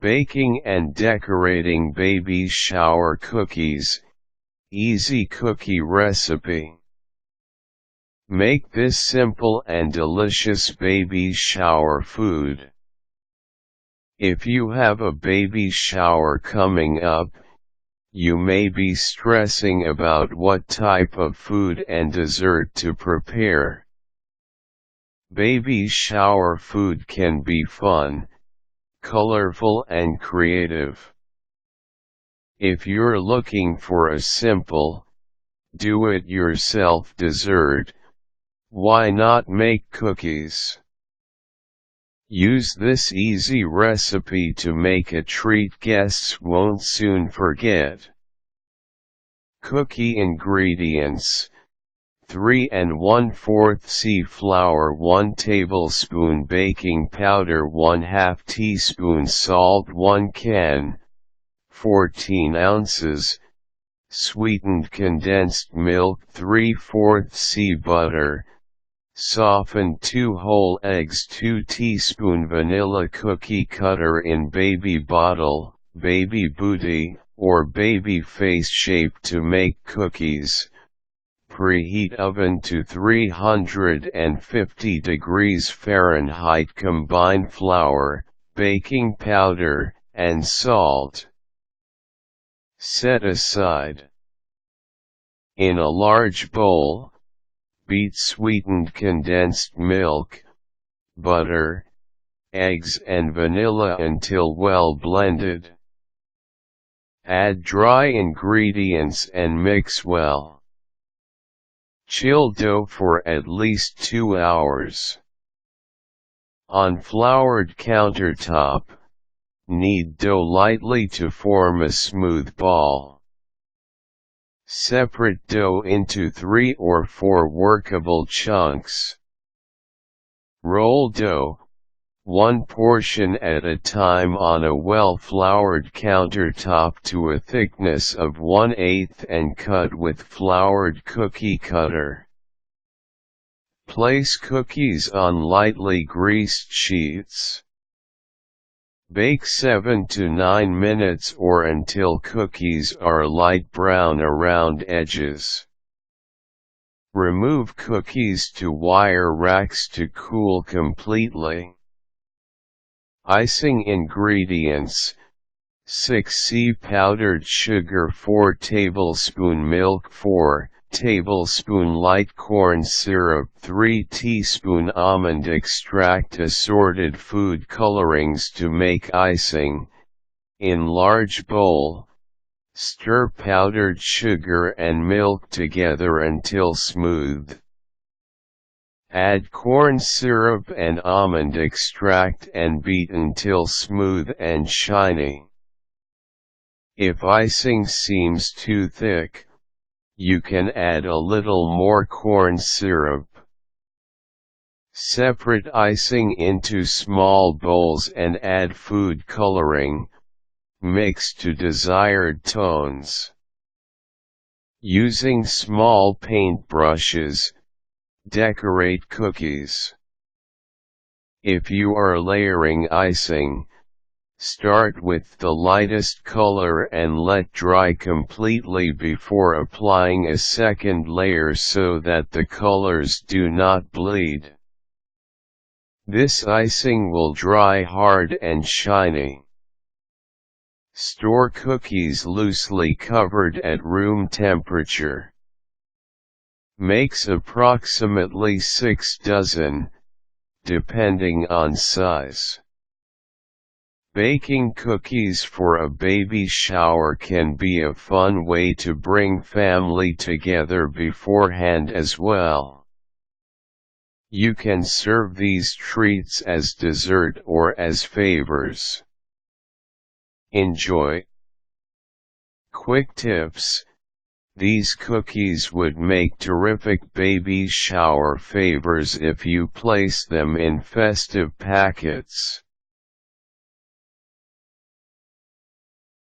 Baking and decorating baby shower cookies. Easy cookie recipe. Make this simple and delicious baby shower food. If you have a baby shower coming up, you may be stressing about what type of food and dessert to prepare. Baby shower food can be fun, colorful and creative. If you're looking for a simple, do-it-yourself dessert, why not make cookies? Use this easy recipe to make a treat guests won't soon forget. Cookie ingredients: 3 1/4 c flour, 1 tablespoon baking powder, 1/2 teaspoon salt, 1 can, 14 ounces, sweetened condensed milk, 3/4 c butter, softened 2 whole eggs, 2 teaspoon vanilla, cookie cutter in baby bottle, baby bootie, or baby face shape to make cookies. Preheat oven to 350 degrees Fahrenheit. Combine flour, baking powder, and salt. Set aside. In a large bowl, beat sweetened condensed milk, butter, eggs and vanilla until well blended. Add dry ingredients and mix well. Chill dough for at least 2 hours. On floured countertop, knead dough lightly to form a smooth ball. Separate dough into 3 or 4 workable chunks. Roll dough, one portion at a time, on a well-floured countertop to a thickness of 1/8 and cut with floured cookie cutter. Place cookies on lightly greased sheets. Bake 7 to 9 minutes or until cookies are light brown around edges. Remove cookies to wire racks to cool completely. Icing ingredients: 6 c powdered sugar, 4 tablespoon milk, 4 tablespoon light corn syrup, 3 teaspoon almond extract, assorted food colorings to make icing. In large bowl, stir powdered sugar and milk together until smooth. Add corn syrup and almond extract and beat until smooth and shiny. If icing seems too thick, you can add a little more corn syrup. Separate icing into small bowls and add food coloring. Mix to desired tones. Using small paint brushes, decorate cookies. If you are layering icing, start with the lightest color and let dry completely before applying a second layer so that the colors do not bleed. This icing will dry hard and shiny. Store cookies loosely covered at room temperature. Makes approximately 6 dozen, depending on size. Baking cookies for a baby shower can be a fun way to bring family together beforehand as well. You can serve these treats as dessert or as favors. Enjoy. Quick tips: these cookies would make terrific baby shower favors if you place them in festive packets.